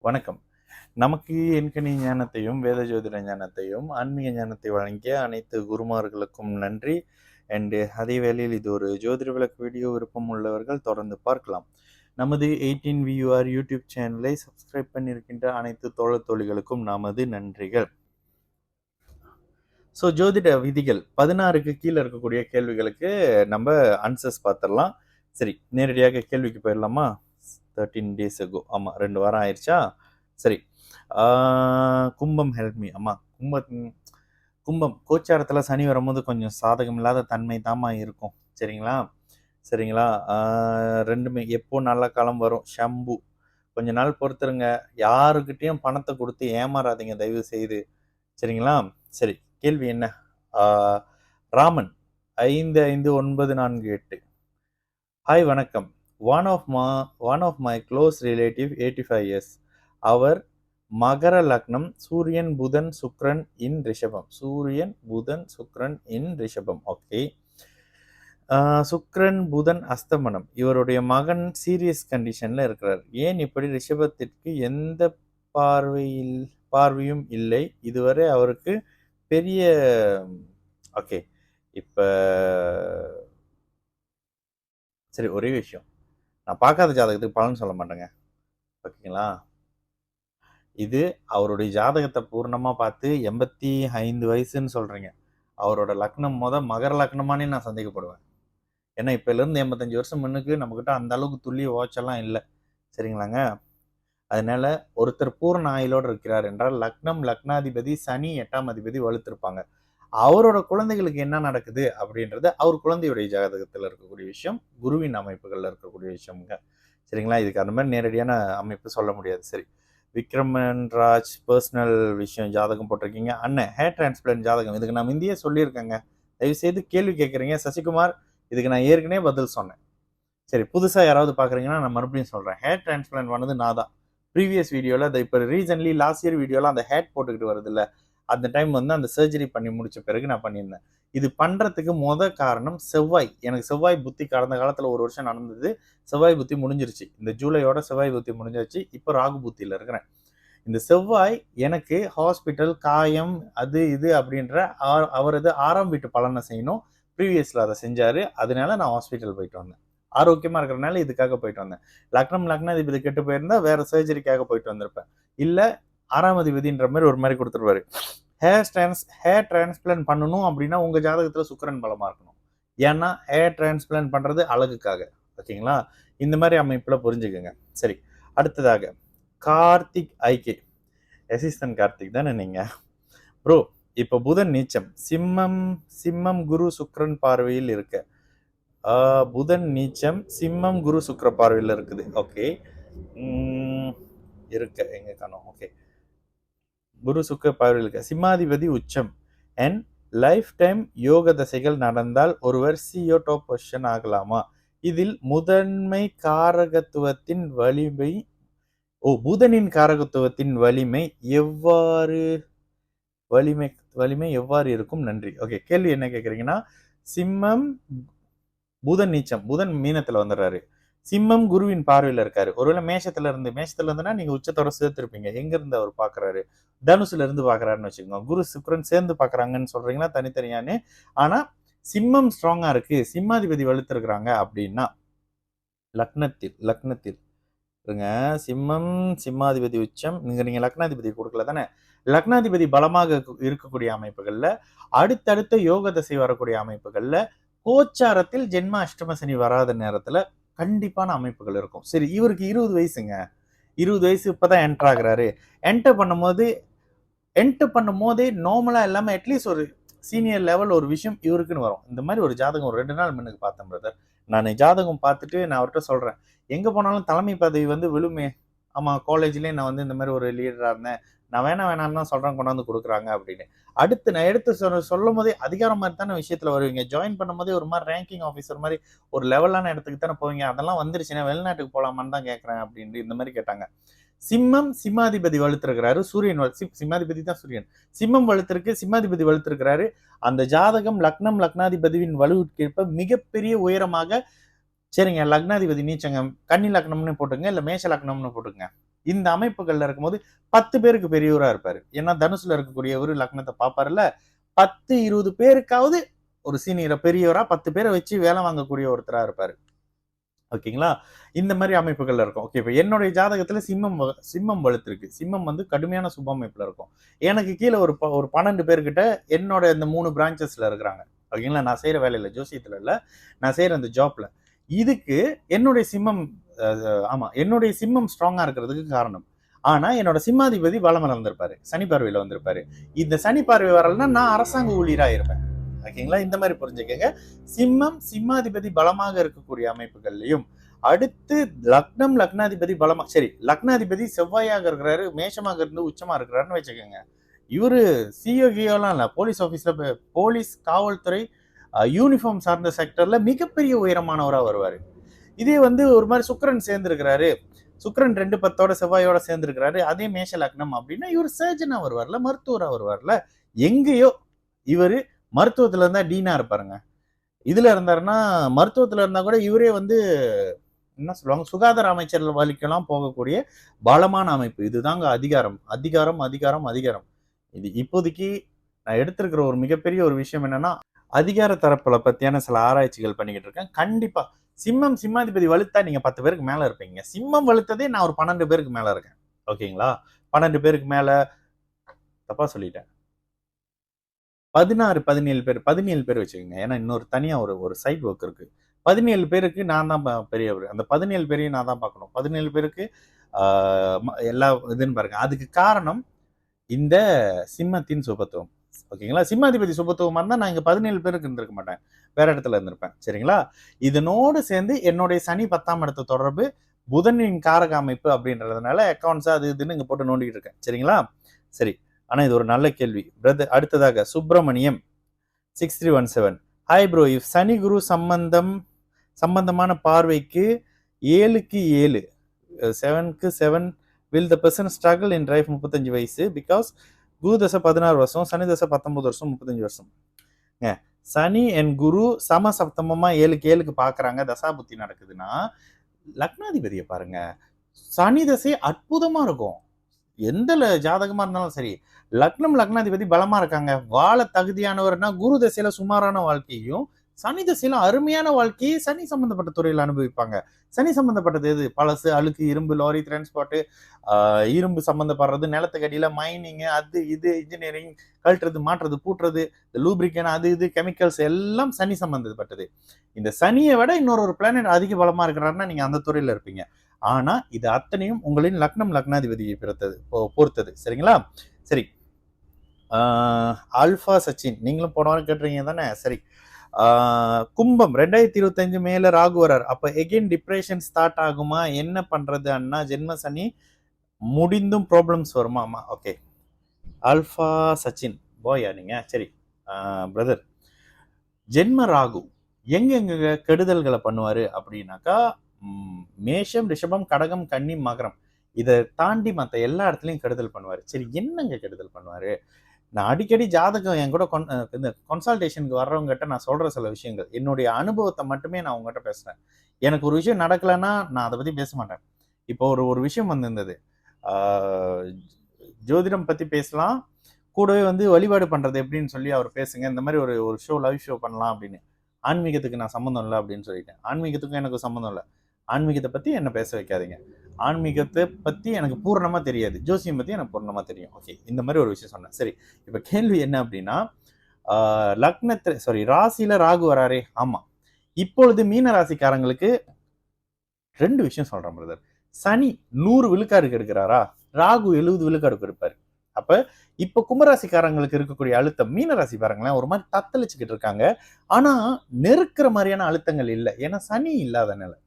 வணக்கம். நமக்கு எண்கணி ஞானத்தையும், வேத ஜோதிட ஞானத்தையும், ஆன்மீக ஞானத்தை வழங்கிய அனைத்து குருமார்களுக்கும் நன்றி. அதே வேளையில் இது ஒரு ஜோதிட விளக்கு வீடியோ விருப்பம் உள்ளவர்கள் தொடர்ந்து பார்க்கலாம். நமது 18 VUR யூடியூப் சேனலை சப்ஸ்கிரைப் பண்ணியிருக்கின்ற அனைத்து தோழர் தோழிகளுக்கும் நமது நன்றிகள். ஸோ ஜோதிட விதிகள் 16க்கு கீழே இருக்கக்கூடிய கேள்விகளுக்கு நம்ம ஆன்சர்ஸ் பார்த்துடலாம். சரி, நேரடியாக கேள்விக்கு போயிடலாமா? 13 days ago. ஆமாம், 2 வாரம் ஆயிடுச்சா? சரி. கும்பம் ஹெல்ப் மீ. ஆமாம், கும்பம் கோச்சாரத்தில் சனி வரும்போது கொஞ்சம் சாதகம் இல்லாத தன்மை தாமா இருக்கும். சரிங்களா. ரெண்டுமே எப்போ நல்ல காலம் வரும். ஷம்பு கொஞ்ச நாள் பொறுத்துருங்க. யாருக்கிட்டையும் பணத்தை கொடுத்து ஏமாறாதீங்க தயவு செய்து. சரிங்களா. சரி, கேள்வி என்ன? ராமன் 559448. ஹாய், வணக்கம். One of my close relative 85 years. அவர் மகர லக்னம், சூரியன் புதன் சுக்ரன் இன் ரிஷபம். ஓகே. சுக்ரன் புதன் அஸ்தமனம். இவருடைய மகன் சீரியஸ் கண்டிஷன்ல இருக்கிறார். ஏன் இப்படி? ரிஷபத்திற்கு எந்த பார்வையும் இல்லை இதுவரை. அவருக்கு பெரிய ஓகே. இப்ப சரி, ஒரே விஷயம், நான் பார்க்காத ஜாதகத்துக்கு பலன் சொல்ல மாட்டேங்க. ஓகேங்களா. இது அவருடைய ஜாதகத்தை பூர்ணமாக பார்த்து 85 வயசுன்னு சொல்கிறீங்க. அவரோட லக்னம் மகர லக்னமானே நான் சந்தேகப்படுவேன். ஏன்னா இப்போலேருந்து 85 வருஷம் முன்னுக்கு நம்மக்கிட்ட அந்த அளவுக்கு துல்லிய வாட்செல்லாம் இல்லை. சரிங்களாங்க. அதனால ஒருத்தர் பூர்ண ஆயுளோடு இருக்கிறார் என்றால் லக்னாதிபதி சனி 8ஆம் அதிபதி வலுத்திருப்பாங்க. அவரோட குழந்தைகளுக்கு என்ன நடக்குது அப்படின்றது அவர் குழந்தையுடைய ஜாதகத்தில் இருக்கக்கூடிய விஷயம், குருவின் அமைப்புகளில் இருக்கக்கூடிய விஷயம்ங்க. சரிங்களா. இதுக்கு அந்த மாதிரி நேரடியான அமைப்பு சொல்ல முடியாது. சரி, விக்ரமன் ராஜ் பர்சனல் விஷயம் ஜாதகம் போட்டிருக்கீங்க. அண்ணன் ஹேர் டிரான்ஸ்பிளான்ட் ஜாதகம், இதுக்கு நான் இந்தியே சொல்லியிருக்கேங்க. தயவுசெய்து கேள்வி கேட்குறீங்க. சசிகுமார், இதுக்கு நான் ஏற்கனவே பதில் சொன்னேன். சரி, புதுசாக யாராவது பார்க்குறீங்கன்னா நான் மறுபடியும் சொல்கிறேன். ஹேர் டிரான்ஸ்பிளான்ட் பண்ணது நான் தான். ப்ரீவியஸ் வீடியோவில் அதை இப்போ ரீசன்ட்லி லாஸ்ட் இயர் வீடியோவில் அந்த ஹேட் போட்டுக்கிட்டு வருது இல்லை, அந்த டைம் அந்த சர்ஜரி பண்ணி முடிச்ச பிறகு நான் பண்ணியிருந்தேன். இது பண்ணுறதுக்கு காரணம் செவ்வாய். எனக்கு செவ்வாய் புத்தி கடந்த காலத்தில் 1 வருஷம் நடந்தது. செவ்வாய் புத்தி முடிஞ்சிருச்சு. இந்த ஜூலையோட செவ்வாய் புத்தி முடிஞ்சிருச்சு. இப்போ ராகு புத்தியில் இருக்கிறேன். இந்த செவ்வாய் எனக்கு ஹாஸ்பிட்டல், காயம், அது இது அப்படின்ற அவரது 6ஆம் வீட்டு பலனை செய்யணும். ப்ரீவியஸில் அதை செஞ்சார். அதனால நான் ஹாஸ்பிட்டல் போயிட்டு வந்தேன். ஆரோக்கியமாக இருக்கிறனால இதுக்காக போயிட்டு வந்தேன். லக்னாதிபதி கெட்டு போயிருந்தா வேற சர்ஜரிக்காக போயிட்டு வந்திருப்பேன். இல்லை 6ஆம் அதிபதின்ற மாதிரி ஒரு மாதிரி கொடுத்துருவாரு. ஹேர் டிரான்ஸ்பிளான்ட் பண்ணணும் அப்படின்னா உங்கள் ஜாதகத்தில் சுக்கிரன் பலமாக இருக்கணும். ஏன்னா ஹேர் டிரான்ஸ்பிளான்ட் பண்ணுறது அழகுக்காக. ஓகேங்களா. இந்த மாதிரி அமைப்பில் புரிஞ்சுக்கோங்க. சரி, அடுத்ததாக கார்த்திக் ஐகே. அசிஸ்டன்ட் கார்த்திக் தானே நீங்கள்? ப்ரோ, இப்போ புதன் நீச்சம், சிம்மம் குரு சுக்கிரன் பார்வையில் இருக்க. புதன் நீச்சம், சிம்மம் குரு சுக்கிர பார்வையில் இருக்குது. ஓகே, இருக்க எங்க காணோம். ஓகே, குரு சுக்கிர பார்வையில் இருக்க. சிம்மாதிபதி உச்சம் அண்ட் லைஃப் டைம் யோக தசைகள் நடந்தால் ஒருவர் சிஓ டாப் பொசிஷன் ஆகலாமா? இதில் முதன்மை காரகத்துவத்தின் வலிமை புதனின் காரகத்துவத்தின் வலிமை எவ்வாறு இருக்கும்? நன்றி. ஓகே, கேள்வி என்ன கேட்குறீங்கன்னா, சிம்மம் புதன் நீச்சம், புதன் மீனத்துல வந்துடுறாரு. சிம்மம் குருவின் பார்வையில இருக்காரு. ஒருவேளை மேஷத்துல இருந்துன்னா நீங்க உச்சத்தோட சேர்த்திருப்பீங்க. எங்க இருந்து அவர் பாக்குறாரு? தனுசுல இருந்து பாக்குறாருன்னு வச்சுக்கோங்க. குரு சுக்கிரன் சேர்ந்து பாக்குறாங்கன்னு சொல்றீங்களா தனித்தனியான்னு? ஆனா சிம்மம் ஸ்ட்ராங்கா இருக்கு, சிம்மாதிபதி வலுத்திருக்கிறாங்க அப்படின்னா லக்னத்தில் இருங்க. சிம்மம் சிம்மாதிபதி உச்சம். நீங்க லக்னாதிபதி கொடுக்கல தானே. லக்னாதிபதி பலமாக இருக்கக்கூடிய அமைப்புகள்ல, அடுத்தடுத்த யோக தசை வரக்கூடிய அமைப்புகள்ல, கோச்சாரத்தில் ஜென்ம அஷ்டம சனி வராத நேரத்துல கண்டிப்பான அமைப்புகள் இருக்கும். சரி, இவருக்கு 20 வயசுங்க. 20 வயசு இப்பதான் என்டர் ஆகுறாரு. என்டர் பண்ணும் போதே நார்மலா இல்லாம அட்லீஸ்ட் ஒரு சீனியர் லெவல் ஒரு விஷயம் இவருக்குன்னு வரும். இந்த மாதிரி ஒரு ஜாதகம் ஒரு 2 நாள் முன்னுக்கு பார்த்தேன் பிரதர். நான் ஜாதகம் பார்த்துட்டு நான் அவர்கிட்ட சொல்றேன், எங்க போனாலும் தலைமை பதவி விழுமே. ஆமா, காலேஜ்லயே நான் இந்த மாதிரி ஒரு லீடரா இருந்தேன். நான் வேணாம்னு தான் சொல்றேன், கொண்டாந்து கொடுக்குறாங்க அப்படின்னு. அடுத்து நான் எடுத்து சொல்லும் போதே அதிகாரம் மாதிரி தானே விஷயத்துல வருவீங்க. ஜாயின் பண்ணும் போதே ஒரு மாதிரி ரேங்கிங் ஆஃபீஸர் மாதிரி ஒரு லெவலான இடத்துக்கு தானே போவீங்க. அதெல்லாம் வந்துருச்சுன்னா வெளிநாட்டுக்கு போலாமான்னு தான் கேட்கறேன் அப்படின்னு இந்த மாதிரி கேட்டாங்க. சிம்மாதிபதி வலுத்திருக்கிறாரு. சூரியன் சிம்மாதிபதி தான் சூரியன். சிம்மம் வலுத்திருக்கு, சிம்மாதிபதி வலுத்திருக்கிறாரு. அந்த ஜாதகம் லக்னாதிபதியின் வலுவிற்கேற்ப மிகப்பெரிய உயரமாக. சரிங்க, லக்னாதிபதி நீச்சங்க, கன்னி லக்னம்னு போட்டுங்க, இல்ல மேஷ லக்னம்னு போட்டுங்க. இந்த அமைப்புகள்ல இருக்கும்போது 10 பேருக்கு பெரியவரா இருப்பாரு. ஏன்னா தனுசுல இருக்கக்கூடியவரு லக்னத்தை பார்ப்பாருல்ல. 10, 20 பேருக்காவது ஒரு சீனியரா பெரியவரா 10 பேரை வச்சு வேலை வாங்கக்கூடிய ஒருத்தரா இருப்பாரு. ஓகேங்களா? இந்த மாரி அமைப்புகள்ல இருக்கும். ஓகே. இப்ப என்னுடைய ஜாதகத்துல சிம்மம் வலுத்திருக்கு. சிம்மம் வந்து கடுமையான சுப அமைப்புல இருக்கும். எனக்கு கீழ ஒரு 12 பேர்கிட்ட என்னோட இந்த 3 பிரான்ச்சஸ்ல இருக்கிறாங்க. ஓகேங்களா? நான் செய்ற வேலையில, ஜோசியத்துல இல்ல. நான் செய்ற அந்த ஜாப்ல. இதுக்கு என்னுடைய சிம்மம் ஆமா. என்னுடைய சிம்மம் ஸ்ட்ராங்கா இருக்கிறதுக்கு காரணம். ஆனா, என்னோட சிம்மாதிபதி பலம் இழந்திருப்பாரு. சனி பார்வையில வந்திருப்பாரு. இந்த சனி பார்வை வரலன்னா, நான் அரசாங்க ஊழியரா இருப்பேன். ஓகேங்களா? இந்த மாதிரி புரிஞ்சுக்கங்க. சிம்மம், சிம்மாதிபதி பலமாக இருக்கக்கூடிய அமைப்புகள்லயும், அடுத்து லக்னம், லக்னாதிபதி பலமா சரி, லக்னாதிபதி செவ்வாயாக இருக்கிறாரு, மேஷமாக இருந்து உச்சமா இருக்கிறாருன்னு வச்சுக்கோங்க. இவரு சிஓ கியோலாம் இல்ல. போலீஸ் ஆபீஸ்ல போலீஸ், காவல்துறை, யூனிஃபார்ம் சார்ந்த செக்டர்ல மிகப்பெரிய உயரமானவரா வருவாரு. இதே வந்து ஒரு மாதிரி சுக்கிரன் சேர்ந்திருக்கிறாரு. சுக்கிரன் 2 10 செவ்வாயோட சேர்ந்திருக்கிறாரு. அதே மேஷ லக்னம் அப்படின்னா இவர் சர்ஜனா வருவார்ல, மருத்துவரா வருவார்ல. எங்கேயோ இவரு மருத்துவத்துல இருந்தா டீனா இருப்பாருங்க. இதுல இருந்தாருன்னா மருத்துவத்துல இருந்தா கூட இவரே வந்து என்ன சொல்லுவாங்க, சுகாதார அமைச்சர் வலிக்கெல்லாம் போகக்கூடிய பலமான அமைப்பு. இதுதாங்க அதிகாரம், அதிகாரம், அதிகாரம், அதிகாரம். இது இப்போதைக்கு நான் எடுத்திருக்கிற ஒரு மிகப்பெரிய ஒரு விஷயம் என்னன்னா, அதிகார தரப்புல பத்தியான சில ஆராய்ச்சிகள் பண்ணிக்கிட்டு இருக்கேன். கண்டிப்பா சிம்மம், சிம்மாதிபதி வலுத்தா நீங்க 10 பேருக்கு மேல இருப்பீங்க. சிம்மம் வலுத்ததே நான் ஒரு 12 பேருக்கு மேல இருக்கேன். ஓகேங்களா? 12 பேருக்கு மேல தப்பா சொல்லிட்டேன். 16, 17 பேர் வச்சுக்கோங்க. ஏன்னா இன்னொரு தனியா ஒரு சைட் ஒர்க் இருக்கு. 17 பேருக்கு நான் தான் பெரியவர். அந்த 17 பேரையும் நான் தான் பார்க்கணும். 17 பேருக்கு ஆ எல்லா இதுன்னு பாருங்க. அதுக்கு காரணம் இந்த சிம்மத்தின் சுபத்துவம். ஓகேங்களா? சிம்மாதிபதி சுபத்துவமா இருந்தா நான் இங்க 17 பேருக்கு இருந்திருக்க மாட்டேன். வேற இடத்துல இருந்திருப்பேன். சரிங்களா? இதனோடு சேர்ந்து என்னுடைய சனி 10ஆம் இடத்து தொடர்பு, புதனின் காரக அமைப்பு அப்படின்றதுனால அக்கவுண்ட்ஸ் அது இதுன்னு இங்க போட்டு நோண்டிட்டு இருக்கேன். சரிங்களா? சரி. ஆனா இது ஒரு நல்ல கேள்வி. பிரதர் அடுத்ததாக சுப்பிரமணியம் 6317. ஹாய் ப்ரோ, இஃப் சனி குரு சம்பந்தமான பார்வைக்கு 7க்கு 7 7க்கு 7 will the person struggle in life 35 வயசு பிகாஸ் குரு தசை 16 வருஷம், சனி தசை 19 வருஷம், 35 வருஷம். சனி அண்ட் குரு சமசப்தமமா 7க்கு 7க்கு பாக்குறாங்க, தசாபுத்தி நடக்குதுன்னா லக்னாதிபதியை பாருங்க. சனி தசை அற்புதமா இருக்கும். எந்த ஜாதகமா இருந்தாலும் சரி, லக்னம் லக்னாதிபதி பலமா இருக்காங்க, வாழ தகுதியானவர்னா குரு தசையில சுமாரான வாழ்க்கையும், சனி தசையில அருமையான வாழ்க்கையை சனி சம்பந்தப்பட்ட துறையில் அனுபவிப்பாங்க. சனி சம்பந்தப்பட்டது எது? பழசு, அழுக்கு, இரும்பு, லாரி, டிரான்ஸ்போர்ட், இரும்பு சம்பந்தப்படுறது, நிலத்துக்கு அடியில மைனிங், அது இது இன்ஜினியரிங், கழட்டுறது, மாற்றுறது, பூட்டுறது, லூப்ரிகன், அது இது கெமிக்கல்ஸ் எல்லாம் சனி சம்பந்தப்பட்டது. இந்த சனியை விட இன்னொரு பிளானட் அதிக பலமா இருக்கிறாருன்னா நீங்க அந்த துறையில இருப்பீங்க. ஆனா இது அத்தனையும் உங்களின் லக்னம் லக்னாதிபதியை பொறுத்தது. சரிங்களா? சரி. ஆல்பா சச்சின், நீங்களும் போன வாரம் கேட்டுறீங்க தானே? சரி. கும்பம் 2025 மேல ராகு வரார். அப்ப எகெயின் டிப்ரெஷன் ஸ்டார்ட் ஆகுமா? என்ன பண்றது அண்ணா? ஜென்ம சனி முடிந்தும் ப்ராப்ளம்ஸ் வருமா? ஓகே. ஆல்பா சச்சின் போயா நீங்க? சரி. பிரதர், ஜென்ம ராகு எங்க கெடுதல்களை பண்ணுவாரு அப்படின்னாக்கா, மேஷம், ரிஷபம், கடகம், கன்னி, மகரம் இதை தாண்டி மற்ற எல்லா இடத்துலையும் கெடுதல் பண்ணுவாரு. சரி, என்னங்க கெடுதல் பண்ணுவாரு? நான் அடிக்கடி ஜாதகம் என் கூட இந்த கன்சல்டேஷனுக்கு வர்றவங்ககிட்ட நான் சொல்ற சில விஷயங்கள், என்னுடைய அனுபவத்தை மட்டுமே நான் உங்ககிட்ட பேசுறேன். எனக்கு ஒரு விஷயம் நடக்கலைன்னா நான் அதை பத்தி பேச மாட்டேன். இப்போ ஒரு விஷயம் வந்திருந்தது. ஜோதிடம் பத்தி பேசலாம், கூடவே வந்து வழிபாடு பண்றது எப்படின்னு சொல்லி அவர் பேசுங்க, இந்த மாதிரி ஒரு ஷோ, லைவ் ஷோ பண்ணலாம் அப்படின்னு. ஆன்மீகத்துக்கு நான் சம்மந்தம் இல்லை அப்படின்னு சொல்லிட்டேன். ஆன்மீகத்துக்கும் எனக்கு சம்மந்தம் இல்லை. ஆன்மீகத்தை பத்தி என்ன பேச வைக்காதீங்க. ஆன்மீகத்தை பத்தி எனக்கு பூர்ணமா தெரியாது, ஜோசியம் பத்தி எனக்கு பூர்ணமா தெரியும். ஓகே, இந்த மாதிரி ஒரு விஷயம் சொன்னேன். சரி, இப்ப கேள்வி என்ன அப்படின்னா, ராசியில ராகு வராரே. ஆமா, இப்பொழுது மீன ராசிக்காரங்களுக்கு 2 விஷயம் சொல்றேன் பிரதர். சனி 100 விழுக்காடு எடுக்கிறாரா, ராகு 70 விழுக்காடு எடுப்பாரு. அப்ப இப்ப கும்பராசிக்காரங்களுக்கு இருக்கக்கூடிய அழுத்தம், மீன ராசி பாருங்களேன், ஒரு மாதிரி தத்தளிச்சுக்கிட்டு இருக்காங்க. ஆனா நெருக்கிற மாதிரியான அழுத்தங்கள் இல்லை. ஏன்னா சனி இல்லாத நிலை.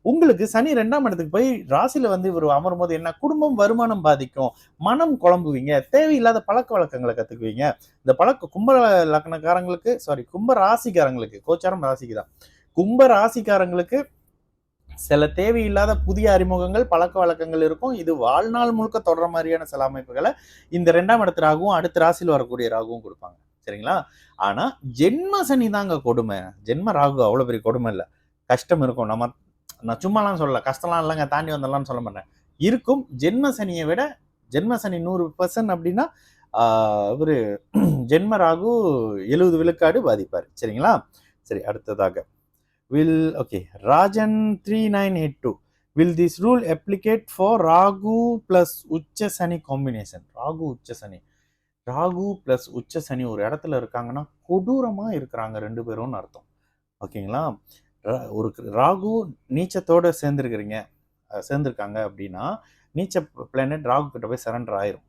உங்களுக்கு சனி 2ஆம் இடத்துக்கு போய் ராசியில வந்து இவர் அமரும் போது என்ன, குடும்பம், வருமானம் பாதிக்கும், மனம் குழம்புவீங்க, தேவையில்லாத பழக்க வழக்கங்களை கத்துக்குவீங்க. இந்த கும்ப லக்னக்காரங்களுக்கு, கும்ப ராசிக்காரங்களுக்கு, கோச்சாரம் ராசிக்கு தான், கும்ப ராசிக்காரங்களுக்கு சில தேவையில்லாத புதிய அறிமுகங்கள், பழக்க வழக்கங்கள் இருக்கும். இது வாழ்நாள் முழுக்க தொடர மாதிரியான சில அமைப்புகளை இந்த 2ஆம் இடத்து ராகுவும் அடுத்த ராசியில் வரக்கூடிய ராகுவும் கொடுப்பாங்க. சரிங்களா? ஆனா ஜென்ம சனி தாங்க கொடுமை. ஜென்ம ராகு அவ்வளவு பெரிய கொடுமை இல்லை. கஷ்டம் இருக்கும். நான் சும்மாலாம் சொல்லல, கஷ்டம்லாம் இல்லைங்க தாண்டி வந்துடலாம்னு சொல்ல மாட்டேன். இருக்கும். ஜென்ம சனியை விட ஜென்ம சனி 100% அப்படின்னா இவரு ஜென்ம ராகு 70 விழுக்காடு பாதிப்பார். சரிங்களா? சரி, அடுத்ததாக okay, Rajan 3982 will this rule அப்ளிகேட் for Rahu plus உச்ச சனி காம்பினேஷன்? ராகு பிளஸ் உச்ச சனி ஒரு இடத்துல இருக்காங்கன்னா கொடூரமா இருக்கிறாங்க 2 பேரும் அர்த்தம். ஓகேங்களா? ஒரு ராகு நீச்சத்தோட சேர்ந்துருக்காங்க அப்படின்னா நீச்ச பிளானட் ராகு கிட்ட போய் சரண்டர் ஆயிரும்.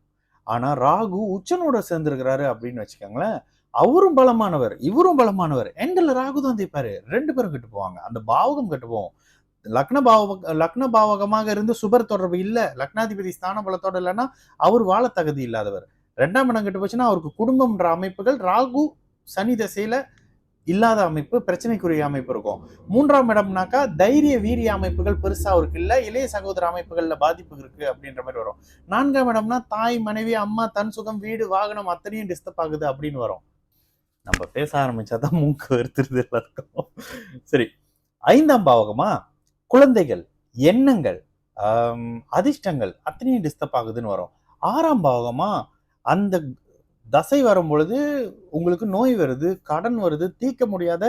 ஆனா ராகு உச்சனோட சேர்ந்துருக்கிறாரு அப்படின்னு வச்சுக்கோங்களேன், அவரும் பலமானவர் இவரும் பலமானவர், எண்டில் ராகு தான் தீப்பாரு, 2 பேரும் கெட்டு போவாங்க. அந்த பாவகம் கெட்டு போவோம். லக்ன பாவகமாக இருந்து சுபர் தொடர்பு இல்ல, லக்னாதிபதி ஸ்தான பலத்தோட இல்லைன்னா அவர் வாழ தகுதி இல்லாதவர். 2ஆம் இடம் கெட்டு போச்சுன்னா அவருக்கு குடும்பம்ன்ற அமைப்புகள் ராகு சனி தசையில இல்லாத அமைப்பு, பிரச்சனைக்குரிய அமைப்பு இருக்கும். 3ஆம் இடம்னாக்கா தைரிய வீரிய அமைப்புகள் பெருசா அவருக்கு இல்ல, இளைய சகோதர அமைப்புகள்ல பாதிப்பு இருக்கு அப்படின்ற மாதிரி வரும். 4ஆம் இடம்னா தாய், மனைவி, அம்மா, தன் சுகம், வீடு, வாகனம் அத்தனையும் டிஸ்டர்ப் ஆகுது அப்படின்னு வரும். நம்ம பேச ஆரம்பிச்சாதான் மூக்கு வருத்துறது எல்லாருக்கும். சரி, 5ஆம் பாவகமா குழந்தைகள், எண்ணங்கள், அதிர்ஷ்டங்கள் அத்தனையும் டிஸ்டர்ப் ஆகுதுன்னு வரும். 6ஆம் பாவகமா அந்த தசை வரும் பொழுது உங்களுக்கு நோய் வருது, கடன் வருது, தீர்க்க முடியாத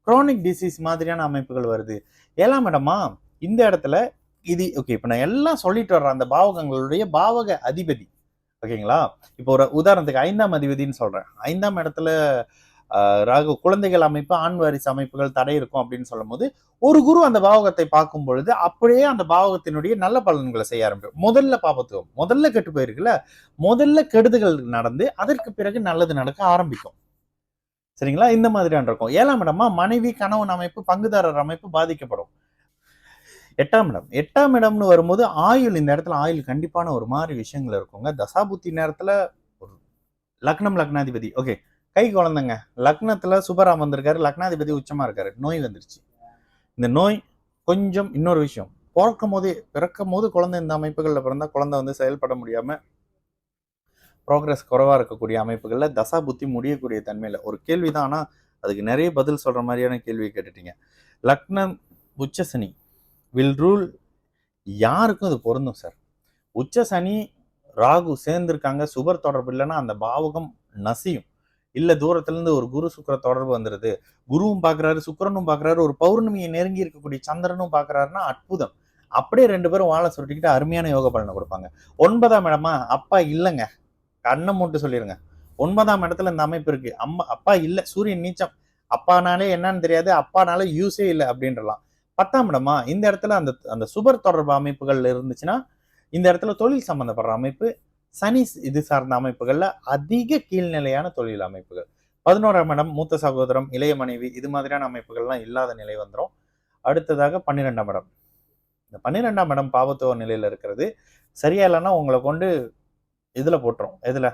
குரோனிக் டிசீஸ் மாதிரியான அமைப்புகள் வருது. 7ஆம் இடமா இந்த இடத்துல இது ஓகே. இப்ப நான் எல்லாம் சொல்லிட்டு வர்றேன் அந்த பாவகங்களுடைய பாவக அதிபதி. ஓகேங்களா? இப்போ ஒரு உதாரணத்துக்கு 5ஆம் அதிபதினு சொல்றேன். 5ஆம் இடத்துல ராகு குழந்தைகள் அமைப்பு, ஆண் வாரிசு அமைப்புகள் தடை இருக்கும் அப்படின்னு சொல்லும் போது ஒரு குரு அந்த பாவகத்தை பார்க்கும் பொழுது அப்படியே அந்த பாவகத்தினுடைய நல்ல பலன்களை செய்ய ஆரம்பிக்கும். முதல்ல பாபத்துவம் முதல்ல கெட்டு போயிருக்குல்ல, முதல்ல கெடுதுகள் நடந்து அதற்கு பிறகு நல்லது நடக்க ஆரம்பிக்கும். சரிங்களா? இந்த மாதிரியான இருக்கும். 7ஆம் இடமா மனைவி, கணவன் அமைப்பு, பங்குதாரர் அமைப்பு பாதிக்கப்படும். 8ஆம் இடம்னு வரும்போது ஆயுள், இந்த இடத்துல ஆயுள் கண்டிப்பான ஒரு மாதிரி விஷயங்கள் இருக்குங்க. தசாபுத்தி நேரத்துல ஒரு லக்னாதிபதி ஓகே, கை குழந்தைங்க லக்னத்துல சுபராம் வந்திருக்காரு, லக்னாதிபதி உச்சமா இருக்காரு, நோய் வந்துருச்சு. இந்த நோய் கொஞ்சம் இன்னொரு விஷயம், பிறக்கும் போது குழந்தை இந்த அமைப்புகள்ல பிறந்தா குழந்தை வந்து செயல்பட முடியாம ப்ரோக்ரஸ் குறைவா இருக்கக்கூடிய அமைப்புகள்ல தசா புத்தி முடியக்கூடிய தன்மையில ஒரு கேள்விதான். ஆனா அதுக்கு நிறைய பதில் சொல்ற மாதிரியான கேள்வியை கேட்டுட்டீங்க. லக்னம் உச்ச சனி வில் ரூல், யாருக்கும் இது பொருந்தும் சார். உச்ச சனி ராகு சேர்ந்திருக்காங்க, சுபர் தொடர்பு இல்லைன்னா அந்த பாவகம் நசியும். இல்ல தூரத்துல இருந்து ஒரு குரு சுக்கிர தொடர்பு வந்துருது, குருவும் பாக்குறாரு, சுக்கிரனும் பாக்குறாரு, ஒரு பௌர்ணமியை நெருங்கி இருக்கக்கூடிய சந்திரனும் பாக்குறாருன்னா அற்புதம். அப்படியே 2 பேரும் வாழை சுருட்டிக்கிட்டு அருமையான யோக பலனை கொடுப்பாங்க. 9ஆம் இடமா அப்பா இல்லைங்க, கண்ணை மூட்டு சொல்லிருங்க. 9ஆம் இடத்துல இந்த அமைப்பு இருக்கு, அப்பா இல்ல, சூரியன் நீச்சம், அப்பானாலே என்னன்னு தெரியாது, அப்பானால யூஸே இல்லை அப்படின்றலாம். 10ஆம் இடமா இந்த இடத்துல அந்த சுபர் தொடர்பு அமைப்புகள் இருந்துச்சுன்னா இந்த இடத்துல தொழில் சம்பந்தப்படுற அமைப்பு, சனி இது சார்ந்த அமைப்புகள்ல அதிக கீழ்நிலையான தொழில் அமைப்புகள். 11ஆம் இடம் மூத்த சகோதரம், இளைய மனைவி, இது மாதிரியான அமைப்புகள்லாம் இல்லாத நிலை வந்துடும். அடுத்ததாக 12ஆம் இடம். இந்த 12ஆம் இடம் பாவத்துவ நிலையில இருக்கிறது சரியா இல்லைன்னா உங்களை கொண்டு இதுல போட்டுரும். எதுல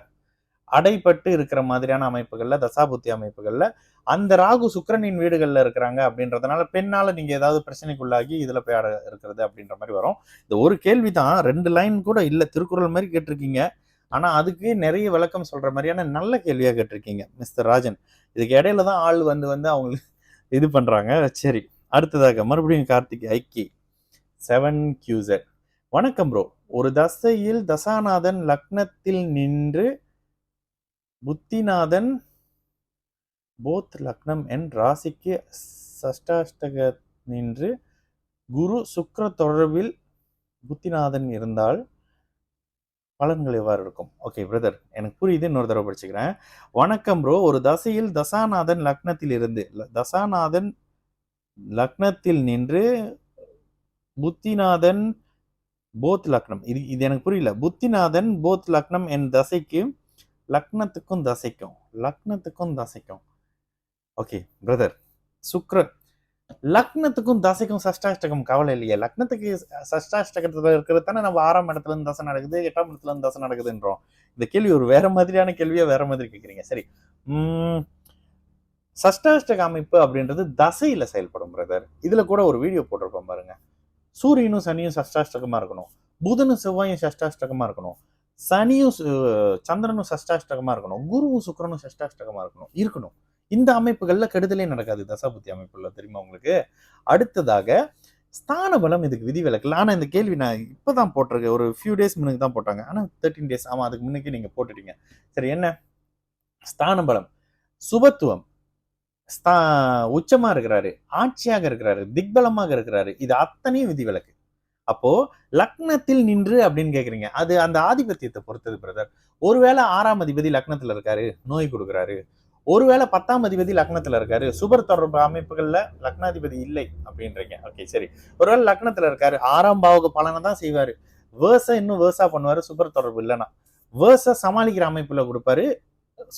அடைப்பட்டு இருக்கிற மாதிரியான அமைப்புகள்ல, தசாபுத்தி அமைப்புகள்ல அந்த ராகு சுக்கிரனின் வீடுகள்ல இருக்கிறாங்க அப்படின்றதுனால பெண்ணால நீங்க ஏதாவது பிரச்சனைக்குள்ளாகி இதுல போய் இருக்கிறது அப்படின்ற மாதிரி வரும். இந்த ஒரு கேள்விதான், 2 லைன் கூட இல்ல, திருக்குறள் மாதிரி கேட்டிருக்கீங்க. ஆனா அதுக்கு நிறைய விளக்கம் சொல்ற மாதிரியான நல்ல கேள்வியா கேட்டிருக்கீங்க மிஸ்டர் ராஜன். இதுக்கு இடையில தான் ஆள் வந்து அவங்களுக்கு இது பண்றாங்க. சரி, அடுத்ததாக மறுபடியும் கார்த்திக் ஐக்கி 7QZ. வணக்கம் ப்ரோ, ஒரு தசையில் தசாநாதன் லக்னத்தில் நின்று புத்திநாதன் போத் லக்னம் என் ராசிக்கு சஷ்டாஷ்டக நின்று குரு சுக்கிர தொடர்பில் புத்திநாதன் இருந்தால் பலன்கள் எவ்வாறு இருக்கும்? ஓகே பிரதர், எனக்கு புரியுது, இன்னொரு தடவை படிச்சுக்கிறேன். வணக்கம் ப்ரோ, ஒரு தசையில் தசாநாதன் லக்னத்தில் நின்று புத்திநாதன் போத் லக்னம், இது எனக்கு புரியல. புத்திநாதன் போத் லக்னம் என் தசைக்கு லக்னத்துக்கும் தசைக்கும் ஓகே பிரதர், சுக்கிரன் லக்னத்துக்கும் தசைக்கும் சஷ்டாஷ்டகம் கவலை இல்லையே. லக்னத்துக்கு சஷ்டாஷ்டகத்துல இருக்கிறது தானே நம்ம 6ஆம் இடத்துல இருந்து தசை நடக்குது, 8ஆம் இடத்துல இருந்து தசை நடக்குதுன்றோம். இந்த கேள்வி ஒரு வேற மாதிரியான கேள்வியா வேற மாதிரி கேட்குறீங்க. சரி, சஷ்டாஷ்டக அமைப்பு அப்படின்றது தசையில செயல்படும் பிரதர். இதுல கூட ஒரு வீடியோ போட்டிருப்போம் பாருங்க. சூரியனும் சனியும் சஷ்டாஷ்டகமா இருக்கணும், புதனும் செவ்வாயும் சஷ்டாஷ்டகமா இருக்கணும், சனியும் சந்திரனும் சஷ்டாஷ்டகமா இருக்கணும், குருவும் சுக்கிரனும் சஷ்டாஷ்டகமா இருக்கணும். இந்த அமைப்புகள்ல கெடுதலே நடக்காது தசாபுத்தி அமைப்புல, தெரியுமா உங்களுக்கு? அடுத்ததாக ஸ்தான பலம் இதுக்கு விதிவிலக்கு இல்ல. ஆனா இந்த கேள்வி நான் இப்பதான் போட்டிருக்கேன். ஒரு ஃபியூ டேஸ் முன்னுக்கு தான் போட்டாங்க. ஆனா 13 டேஸ். ஆமா, அதுக்கு முன்னுக்கு நீங்க போட்டுட்டீங்க. சரி, என்ன ஸ்தான பலம், சுபத்துவம், ஸ்தா உச்சமா இருக்கிறாரு, ஆட்சியாக இருக்கிறாரு, திக்பலமாக இருக்கிறாரு. இது அத்தனையும் விதிவிலக்கு. அப்போ லக்னத்தில் நின்று அப்படின்னு கேக்குறீங்க. அது அந்த ஆதிபத்தியத்தை பொறுத்தது பிரதர். ஒருவேளை 6ஆம் அதிபதி லக்னத்துல இருக்காரு, நோய் கொடுக்குறாரு. ஒருவேளை 10ஆம் அதிபதி லக்னத்துல இருக்காரு, சுபர் தொடர்பு அமைப்புகள்ல லக்னாதிபதி இல்லை அப்படின்றீங்க. ஓகே, சரி. ஒருவேளை லக்னத்துல இருக்காரு, 6ஆம் பாவக பலனை தான் செய்வாரு. இன்னும் வேர்ஸா பண்ணுவாரு, சுபர் தொடர்பு இல்லைன்னா. சமாளிக்கிற அமைப்புல கொடுப்பாரு,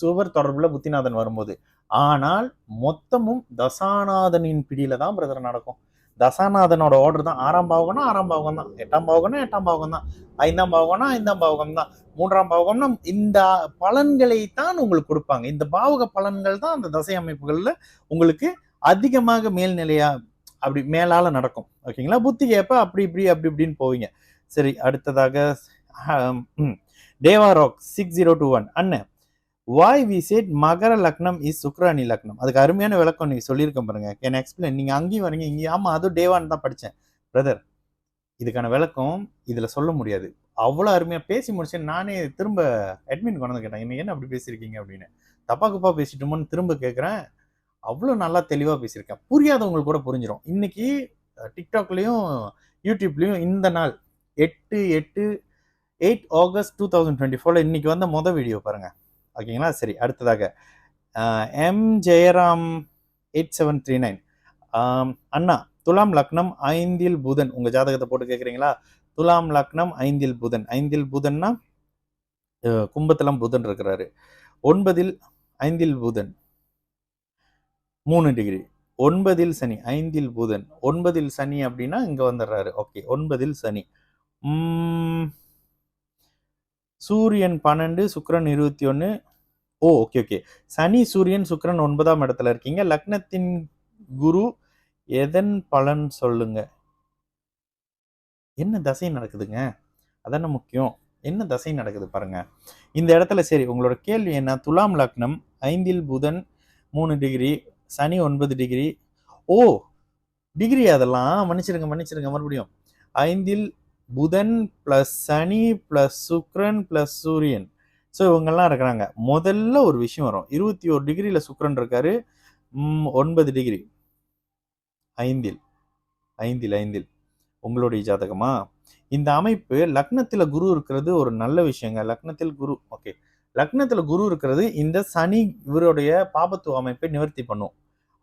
சுபர் தொடர்புல புத்திநாதன் வரும்போது. ஆனால் மொத்தமும் தசாநாதனின் பிடியில தான் பிரதர் நடக்கும். தசாநாதனோட ஆர்டர் தான். 6ஆம் பாவகம்னா 6ஆம் பாவகம் தான், 8ஆம் பாவகம்னா 8ஆம் பாவகம் தான், 5ஆம் பாவகம்னா 5ஆம் பாவகம் தான், 3ஆம் பாவகம்னா இந்த பலன்களை தான் உங்களுக்கு கொடுப்பாங்க. இந்த பாவக பலன்கள் தான் அந்த தசை அமைப்புகள்ல உங்களுக்கு அதிகமாக மேல்நிலையா அப்படி மேலால நடக்கும். ஓகேங்களா? புத்தி கேப்ப அப்படி இப்படின்னு போவீங்க. சரி, அடுத்ததாக தேவா ராக் 6021 அண்ணன், வாய் வி சேட் மகர லக்னம் இஸ் சுக்ரானி லக்னம். அதுக்கு அருமையான விளக்கம் நீங்க சொல்லியிருக்கேன் பாருங்க. Can explain. நீங்க அங்கேயும் வரீங்க இங்கேயும். ஆமா, அதுவும் டேவான் தான் படித்தேன் பிரதர். இதுக்கான விளக்கம் இதுல சொல்ல முடியாது. அவ்வளோ அருமையா பேசி முடிச்சேன். நானே திரும்ப அட்மின் கொண்டு வந்து கேட்டேன், என்ன அப்படி பேசியிருக்கீங்க அப்படின்னு. தப்பா குப்பா பேசிட்டோமோன்னு திரும்ப கேட்குறேன். அவ்வளோ நல்லா தெளிவாக பேசியிருக்கேன். புரியாதவங்களுக்கு கூட புரிஞ்சிடும். இன்னைக்கு டிக்டாக்லையும் யூடியூப்லையும் இந்த நாள் 8 ஆகஸ்ட் 2024 இன்னைக்கு வந்த மொதல் வீடியோ பாருங்க. ஓகேங்களா? சரி, அடுத்ததாக எம் ஜெயராம் 8739 அண்ணா, துலாம் லக்னம் 5ல் புதன். உங்க ஜாதகத்தை போட்டு கேட்குறீங்களா? துலாம் லக்னம் 5ல் புதன். 5ல் புதன்னா கும்பத்திலம் புதன் இருக்கிறாரு. 5ல் புதன் 3 டிகிரி. 9ல் சனி, 5ல் புதன், 9ல் சனி அப்படின்னா இங்க வந்துடுறாரு. ஓகே, 9ல் சனி. சூரியன் 12, சுக்கிரன் 21. ஓகே. சனி சூரியன் சுக்கிரன் 9ஆம் இடத்துல இருக்கீங்க. லக்னத்தின் குரு எதன் பலன் சொல்லுங்க. என்ன தசை நடக்குதுங்க, அதான முக்கியம். என்ன தசை நடக்குது பாருங்க இந்த இடத்துல. சரி, உங்களோட கேள்வி என்ன? துலாம் லக்னம் 5ல் புதன் 3 டிகிரி, சனி 9 டிகிரி. ஓ, டிகிரி அதெல்லாம் மன்னிச்சிருங்க மறுபடியும். 5ல் புதன் பிளஸ் சனி பிளஸ் சுக்கிரன் பிளஸ் சூரியன். ஸோ இவங்கெல்லாம் இருக்கிறாங்க. முதல்ல ஒரு விஷயம் வரும். 21 டிகிரியில சுக்கிரன் இருக்காரு, 9 டிகிரி. 5ல் உங்களுடைய ஜாதகமா? இந்த அமைப்பு லக்னத்துல குரு இருக்கிறது ஒரு நல்ல விஷயங்க. லக்னத்தில் குரு, ஓகே, லக்னத்துல குரு இருக்கிறது இந்த சனி இவருடைய பாபத்துவ அமைப்பை நிவர்த்தி பண்ணும்.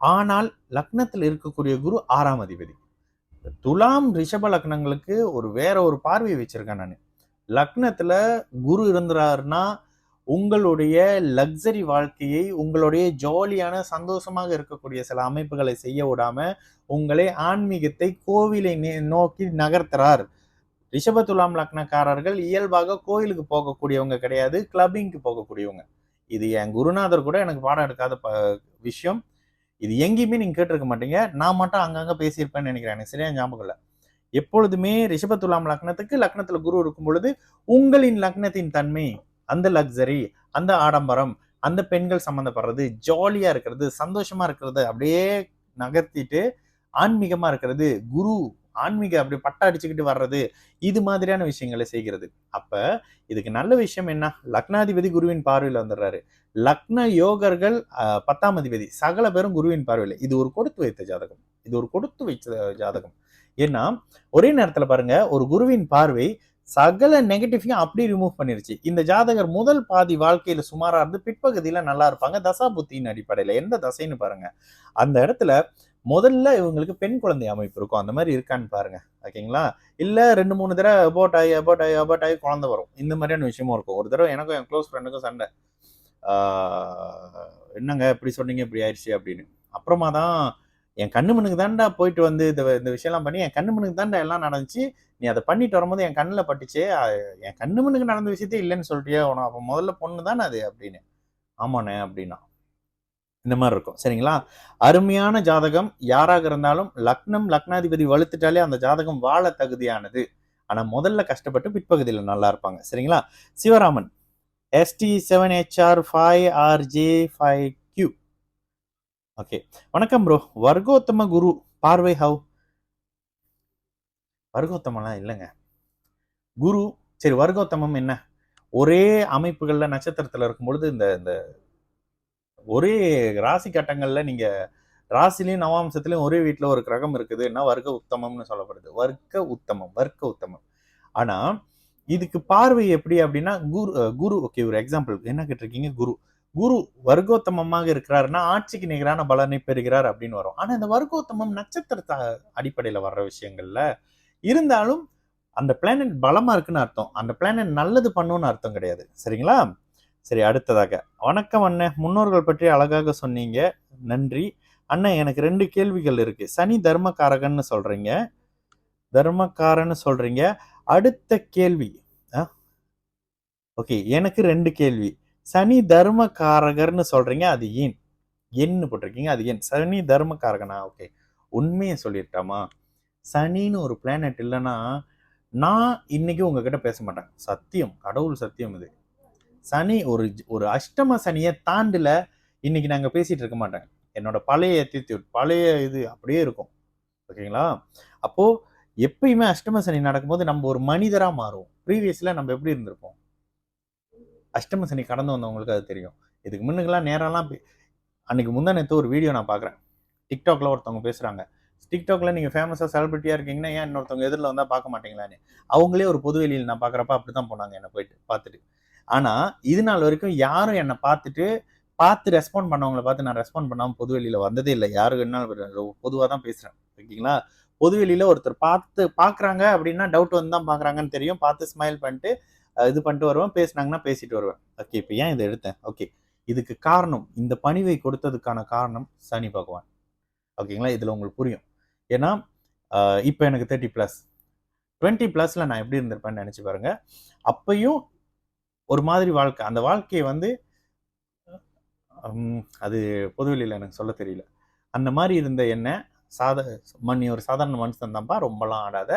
ஆனால் லக்னத்தில் இருக்கக்கூடிய குரு 6ஆம் அதிபதி. துலாம் ரிஷப லக்னங்களுக்கு வேற ஒரு பார்வை வச்சிருக்கேன் நான். லக்னத்துல குரு இருந்தாருன்னா உங்களுடைய லக்ஸரி வாழ்க்கையை, உங்களுடைய ஜாலியான சந்தோஷமாக இருக்கக்கூடிய சில அமைப்புகளை செய்ய விடாம உங்களை ஆன்மீகத்தை கோவிலை நோக்கி நகர்த்துறார். ரிஷப துலாம் லக்னக்காரர்கள் இயல்பாக கோயிலுக்கு போகக்கூடியவங்க கிடையாது, கிளப்பிங்க்கு போகக்கூடியவங்க. இது என் குருநாதர் கூட எனக்கு பாடம் எடுக்காத விஷயம். இது எங்கேயுமே நீங்க கேட்டிருக்க மாட்டீங்க. நான் மட்டும் அங்கங்க பேசியிருப்பேன்னு நினைக்கிறேன். எனக்கு சரியா ஞாபகம் இல்லை. எப்பொழுதுமே ரிஷப துலாம் லக்னத்துக்கு லக்னத்துல குரு இருக்கும் பொழுது உங்களின் லக்னத்தின் தன்மை, அந்த லக்ஸரி, அந்த ஆடம்பரம், அந்த பெண்கள் சம்மந்தப்படுறது, ஜாலியா இருக்கிறது, சந்தோஷமா இருக்கிறது அப்படியே நகர்த்திட்டு ஆன்மீகமா இருக்கிறது, குரு ஆன்மீக அப்படி பட்டா அடிச்சுக்கிட்டு வர்றது, இது மாதிரியான விஷயங்களை செய்கிறது. அப்ப இதுக்கு நல்ல விஷயம் என்ன? லக்னாதிபதி குருவின் பார்வையில் வந்துடுறாரு. லக்ன யோகர்கள் 10ஆம் அதிபதி சகல பேரும் குருவின் பார்வையில். இது ஒரு கொடுத்து வைத்த ஜாதகம். ஏன்னா ஒரே நேரத்துல பாருங்க, ஒரு குருவின் பார்வை சகல நெகட்டிவையும் அப்படி ரிமூவ் பண்ணிருச்சு. இந்த ஜாதகர் முதல் பாதி வாழ்க்கையில சுமாரா இருந்து பிற்பகுதியில நல்லா இருப்பாங்க. தசா புத்தியின் அடிப்படையில எந்த தசைன்னு பாருங்க. அந்த இடத்துல முதல்ல இவங்களுக்கு பெண் குழந்தை அமைப்பு இருக்கும். அந்த மாதிரி இருக்கான்னு பாருங்க. ஓகேங்களா? இல்ல 2-3 தடவை அபோர்ட் ஆகி குழந்தை வரும். இந்த மாதிரியான விஷயமும் இருக்கும். ஒரு தடவை எனக்கும் என் க்ளோஸ் ஃப்ரெண்டுக்கும் சண்டை. என்னங்க இப்படி சொன்னீங்க, இப்படி ஆயிடுச்சு அப்படின்னு. அப்புறமா தான் என் கண்ணு மண்ணுக்கு தாண்டா போயிட்டு வந்து இந்த விஷயம்லாம் பண்ணி என் கண்ணு மண்ணுக்கு தாண்டா எல்லாம் நடந்துச்சு. நீ அதை பண்ணிட்டு வரும்போது என் கண்ணில் பட்டுச்சே, என் கண்ணு மண்ணுக்கு நடந்த விஷயத்தே இல்லைன்னு சொல்லிட்டியே, உன அப்போ முதல்ல பொண்ணு தானே அது அப்படின்னு. ஆமாண்ணே அப்படின்னா இந்த மாதிரி இருக்கும். சரிங்களா? அருமையான ஜாதகம் யாராக இருந்தாலும் லக்னம் லக்னாதிபதி வலுத்துட்டாலே அந்த ஜாதகம் வாழ தகுதியானது. ஆனா முதல்ல கஷ்டப்பட்டு பிற்பகுதியில் நல்லா இருப்பாங்க. சரிங்களா? சிவராமன் ST7HR5RJ5Q. ஓகே, வணக்கம் ப்ரோ. வர்க்கோத்தம குரு பார்வை ஹவ்? வர்க்கோத்தமம்லாம் இல்லைங்க. குரு சரி வர்க்கோத்தமம் என்ன? ஒரே அமைப்புகள்ல நட்சத்திரத்துல இருக்கும்பொழுது இந்த இந்த ஒரே ராசி கட்டங்கள்ல நீங்க ராசிலையும் நவாம்சத்திலையும் ஒரே வீட்டுல ஒரு கிரகம் இருக்குதுன்னா வர்க்க உத்தமம்னு சொல்லப்படுது. வர்க்க உத்தமம். ஆனா இதுக்கு பார்வை எப்படி அப்படின்னா குரு ஓகே ஒரு எக்ஸாம்பிள் என்ன கேட்டிருக்கீங்க? குரு வர்க்கோத்தமமாக இருக்கிறாருன்னா ஆட்சிக்கு நிகரான பலனை பெறுகிறார் அப்படின்னு வரும். ஆனா இந்த வர்க்கோத்தமம் நட்சத்திரத்தை அடிப்படையில வர்ற விஷயங்கள்ல இருந்தாலும் அந்த பிளானட் பலமா இருக்குன்னு அர்த்தம். அந்த பிளானட் நல்லது பண்ணுன்னு அர்த்தம் கிடையாது. சரிங்களா? சரி அடுத்ததாக வணக்கம் அண்ணன், முன்னோர்கள் பற்றி அழகாக சொன்னீங்க, நன்றி அண்ணன். எனக்கு 2 கேள்விகள் இருக்கு. சனி தர்மகாரகன்னு சொல்றீங்க, தர்மக்காரன்னு சொல்றீங்க. அடுத்த கேள்வி ஓகே எனக்கு 2 கேள்வி. சனி தர்மகாரகர்னு சொல்றீங்க, அது ஏன்? என்னு போட்டிருக்கீங்க, அது ஏன்? சனி தர்மகாரகனா? ஓகே உண்மையை சொல்லிட்டாமா? சனின்னு ஒரு பிளானட் இல்லைன்னா நான் இன்னைக்கு உங்ககிட்ட பேச மாட்டேன். சத்தியம், கடவுள் சத்தியம் இது. சனி ஒரு அஷ்டம சனியை தாண்டல இன்னைக்கு நாங்க பேசிட்டு இருக்க மாட்டேன். என்னோட பழைய ஆட்டிடியூட் பழைய இது அப்படியே இருக்கும். ஓகேங்களா? அப்போ எப்பயுமே அஷ்டம சனி நடக்கும்போது நம்ம ஒரு மனிதரா மாறுவோம். ப்ரீவியஸ்ல நம்ம எப்படி இருந்திருப்போம்? அஷ்டம சனி கடந்து வந்தவங்களுக்கு அது தெரியும். இதுக்கு முன்னுக்கெல்லாம் நேரம்லாம் அன்னைக்கு முந்தா நேற்று ஒரு வீடியோ நான் பார்க்குறேன். டிக்டாக்ல ஒருத்தவங்க பேசுறாங்க. டிக்டாக்ல நீங்க ஃபேமஸா செலிபிரிட்டியா இருக்கீங்கன்னா ஏன் இன்னொருத்தவங்க எதிரில் வந்தா பார்க்க மாட்டீங்களான்னு. அவங்களே ஒரு பொது வெளியில் நான் பார்க்குறப்ப அப்படிதான் போனாங்க என்னை போயிட்டு பார்த்துட்டு. ஆனா இது நாள் வரைக்கும் யாரும் என்னை பார்த்து ரெஸ்பாண்ட் பண்ணவங்களை பார்த்து நான் ரெஸ்பாண்ட் பண்ணாமல் பொது வெளியில வந்ததே இல்லை. யாரும் என்ன பொதுவாக தான் பேசுறேன். ஓகேங்களா? பொது வெளியில ஒருத்தர் பார்க்குறாங்க அப்படின்னா டவுட் வந்து தான் பார்க்குறாங்கன்னு தெரியும். பார்த்து ஸ்மைல் பண்ணிட்டு இது பண்ணிட்டு வருவேன். பேசினாங்கன்னா பேசிட்டு வருவேன். ஓகே இப்போ ஏன் இதை எடுத்தேன்? ஓகே இதுக்கு காரணம், இந்த பணிவை கொடுத்ததுக்கான காரணம் சனி பகவான். ஓகேங்களா? இதுல உங்களுக்கு புரியும். ஏன்னா இப்போ எனக்கு 30+, 20+ல நான் எப்படி இருந்திருப்பேன்னு நினைச்சு பாருங்க. அப்பையும் ஒரு மாதிரி வாழ்க்கை, அந்த வாழ்க்கையை வந்து அது பொதுவெளியில் எனக்கு சொல்ல தெரியல. அந்த மாதிரி இருந்த என்ன நீ ஒரு சாதாரண மனுஷன் தான்ப்பா, ரொம்பலாம் ஆடாத,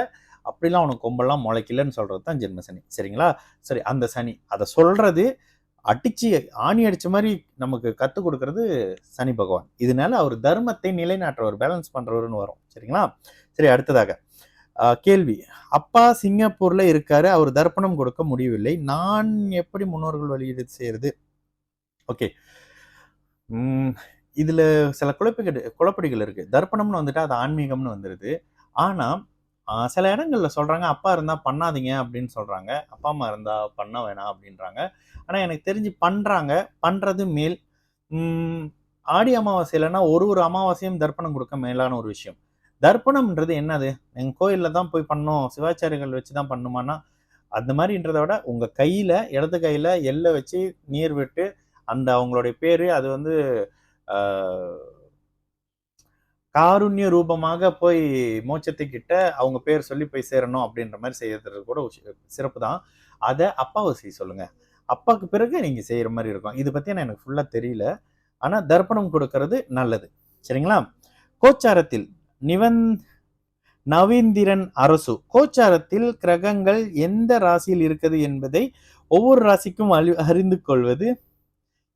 அப்படிலாம் உனக்கு கொம்பெல்லாம் முளைக்கலன்னு சொல்றது தான் ஜென்ம சனி. சரிங்களா? சரி அந்த சனி அதை சொல்றது அடிச்சு ஆணி அடிச்ச மாதிரி நமக்கு கற்றுக் கொடுக்கறது சனி பகவான். இதனால அவர் தர்மத்தை நிலைநாட்டுறவர், பேலன்ஸ் பண்றவர்னு வரும். சரிங்களா? சரி அடுத்ததாக கேள்வி. அப்பா சிங்கப்பூர்ல இருக்காரு, அவர் தர்ப்பணம் கொடுக்க முடியவில்லை, நான் எப்படி முன்னோர்கள் வழியீடு செய்யறது? ஓகே இதுல சில குழப்படிகள் இருக்கு. தர்ப்பணம்னு வந்துட்டு அது ஆன்மீகம்னு வந்துருது. ஆனா சில இடங்கள்ல சொல்றாங்க அப்பா இருந்தா பண்ணாதீங்க அப்படின்னு சொல்றாங்க, அப்பா அம்மா இருந்தா பண்ண வேணாம் அப்படின்றாங்க. ஆனா எனக்கு தெரிஞ்சு பண்றது மேல். ஆடி அமாவாசை இல்லைன்னா ஒரு அமாவாசையும் தர்ப்பணம் கொடுக்க மேலான ஒரு விஷயம். தர்ப்பணம்ன்றது என்னது? எங்க கோயில்ல தான் போய் பண்ணோம், சிவாச்சாரிகள் வச்சுதான் பண்ணுமானா அந்த மாதிரின்றதை விட உங்க கையில இடது கையில எல்லை வச்சு நீர் விட்டு அந்த அவங்களுடைய பேரு அது வந்து காருண்ய ரூபமாக போய் மோட்சத்தை கிட்ட அவங்க பேர் சொல்லி போய் சேரணும் அப்படின்ற மாதிரி செய்யறது கூட சிறப்பு தான். அதை அப்பாவை செய்ய சொல்லுங்க. அப்பாவுக்கு பிறகு நீங்க செய்யற மாதிரி இருக்கும். இது பத்தி எனக்கு ஃபுல்லா தெரியல. ஆனா தர்ப்பணம் கொடுக்கறது நல்லது. சரிங்களா? கோச்சாரத்தில் நவீந்திரன் அரசு கோச்சாரத்தில் கிரகங்கள் எந்த ராசியில் இருக்குது என்பதை ஒவ்வொரு ராசிக்கும் அறிந்து கொள்வது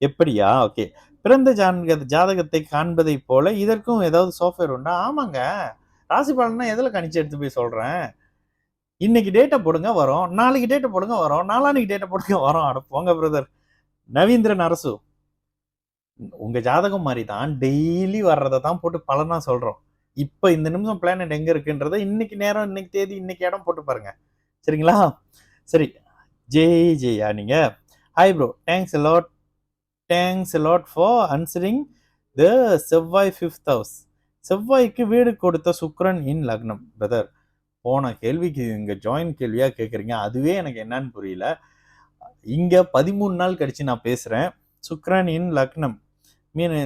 எப்படியா? ஓகே பிறந்த ஜாதகத்தை காண்பதை போல இதற்கும் ஏதாவது சாஃப்ட்வேர் உண்டா? ஆமாங்க, ராசி பலன்னா எதில் கணிச்சு எடுத்து போய் சொல்றேன். இன்னைக்கு டேட்டை போடுங்க வரும், நாளைக்கு டேட்டை போடுங்க வரும், நாளானிக்கு டேட்டை போடுங்க வரும். அட போங்க பிரதர். நவீந்திரன் அரசு உங்க ஜாதகம் மாதிரி தான் டெய்லி வர்றதை தான் போட்டு பலனா சொல்றோம். இப்ப இந்த நிமிஷம் பிளானட் எங்க இருக்குன்றத இன்னைக்கு நேரம், இன்னைக்கு தேதி, இன்னைக்கு இடம் போட்டு பாருங்க. சரிங்களா? சரி ஜெயா நீங்க hi bro, thanks a lot for answering the செவ்வாய் 5th house. செவ்வாய்க்கு வீடு கொடுத்த சுக்கிரன் இன் லக்னம். பிரதர் போன கேள்விக்கு இங்க ஜாயின் கேள்வியா கேட்குறீங்க, அதுவே எனக்கு என்னன்னு புரியல. இங்க 13 நாள் கழிச்சு நான் பேசுறேன். சுக்கிரன் இன் லக்னம் மீன்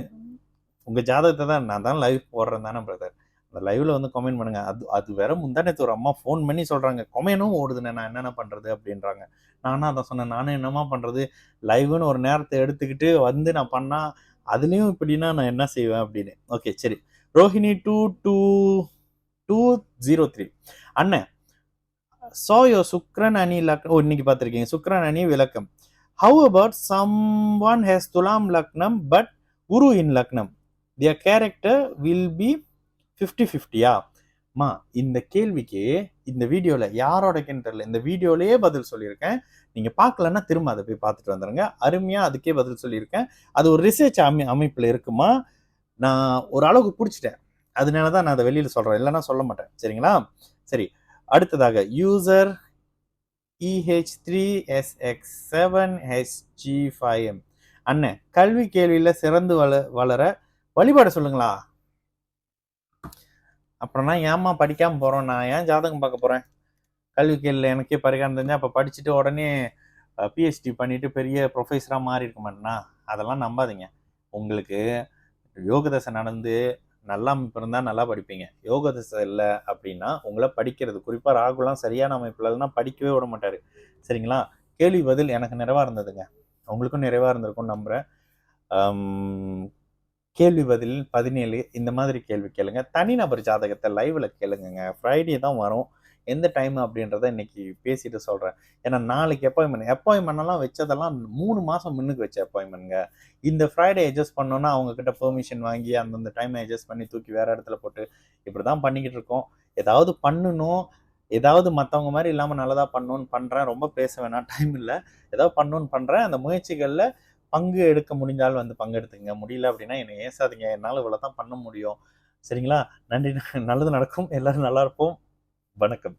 உங்க ஜாதகத்தை தான் நான் தான் லைவ் போடுறேன் தானே பிரதர். அந்த லைவ்ல வந்து கமெண்ட் பண்ணுங்க. அது வேற முந்தானத்து ஒரு அம்மா ஃபோன் பண்ணி சொல்றாங்க கொமெனும் ஓடுதுண்ணே, நான் என்னென்ன பண்றது அப்படின்றாங்க. நானும் அதை சொன்னேன், நானும் என்னமா பண்றது, லைவ்னு ஒரு நேரத்தை எடுத்துக்கிட்டு வந்து நான் பண்ணா அதுலயும் இப்படின்னா நான் என்ன செய்வேன் அப்படின்னு. ஓகே சரி. ரோஹிணி 2203 அண்ணன் சோயோ சுக்ரன் அணி லக்னம் இன்னைக்கு பார்த்துருக்கீங்க. சுக்ரன் அணி விளக்கம். ஹவு அபவுட் someone has துலாம் லக்னம் பட் குரு இன் லக்னம், their character will be 50-50. அம்மா இந்த கேள்விக்கு இந்த வீடியோல யாரோடக்குன்னு தெரியல. இந்த வீடியோலயே பதில் சொல்லியிருக்கேன். நீங்க பார்க்கலன்னா திரும்ப அத போய் பார்த்துட்டு வந்துருங்க. அருமையா அதுக்கே பதில் சொல்லியிருக்கேன். அது ஒரு ரிசர்ச் அமைப்புல இருக்குமா. நான் ஒரு அளவுக்கு புடிச்சுட்டேன். அதனால தான் நான் அத வெளியில சொல்றேன். இல்லன்னா சொல்ல மாட்டேன். சரிங்களா? சரி. அடுத்ததாக யூசர் EH3SX7HG5M. அண்ணே, கல்வி கேள்வியில சிறந்து வளர வழிபாடு சொல்லுங்களா? அப்புறம் நான் ஏம்மா படிக்காம போறோம்? நான் ஏன் ஜாதகம் பார்க்க போறேன்? கல்வி கேள்வியில எனக்கே பரிகாரம் தெரிஞ்சா அப்ப படிச்சுட்டு உடனே பிஹெச்டி பண்ணிட்டு பெரிய ப்ரொஃபஸரா மாறி இருக்க மாட்டேனா? அதெல்லாம் நம்பாதீங்க. உங்களுக்கு யோக தசை நடந்து நல்லா அமைப்பு இருந்தா நல்லா படிப்பீங்க. யோக தசை இல்ல அப்படின்னா உங்கள படிக்கிறது குறிப்பா ராகுலாம் சரியான அமைப்புல இல்லைன்னா படிக்கவே விட மாட்டாரு. சரிங்களா? கேள்வி பதில் எனக்கு நிறைவா இருந்ததுங்க. உங்களுக்கும் நிறைவா இருந்திருக்கும்னு நம்புறேன். கேள்வி பதில் 17 இந்த மாதிரி கேள்வி கேளுங்க. தனிநபர் ஜாதகத்தை லைவ்ல கேளுங்கங்க. ஃப்ரைடே தான் வரும். எந்த டைம் அப்படின்றத இன்னைக்கு பேசிட்டு சொல்றேன். ஏன்னா நாளைக்கு அப்பாயின்மெண்ட்லாம் வச்சதெல்லாம் 3 மாசம் முன்னுக்கு வச்ச அப்பாயின்மெண்ட்ங்க. இந்த ஃப்ரைடே அட்ஜஸ்ட் பண்ணோம்னா அவங்க கிட்ட பெர்மிஷன் வாங்கி அந்தந்த டைம் அட்ஜஸ்ட் பண்ணி தூக்கி வேற இடத்துல போட்டு இப்படிதான் பண்ணிக்கிட்டு இருக்கோம். ஏதாவது பண்ணணும். ஏதாவது மத்தவங்க மாதிரி இல்லாம நல்லதா பண்ணணும்னு பண்றேன். ரொம்ப பேச வேணாம். டைம் இல்ல. ஏதாவது பண்ணணும்னு பண்றேன். அந்த முயற்சிகள்ல பங்கு எடுக்க முடிந்தால் வந்து பங்கெடுத்துங்க. முடியல அப்படின்னா என்னை ஏசாதீங்க. என்னால இவ்வளவுதான் பண்ண முடியும். சரிங்களா? நன்றி. நல்லது நடக்கும். எல்லாரும் நல்லா இருப்போம். வணக்கம்.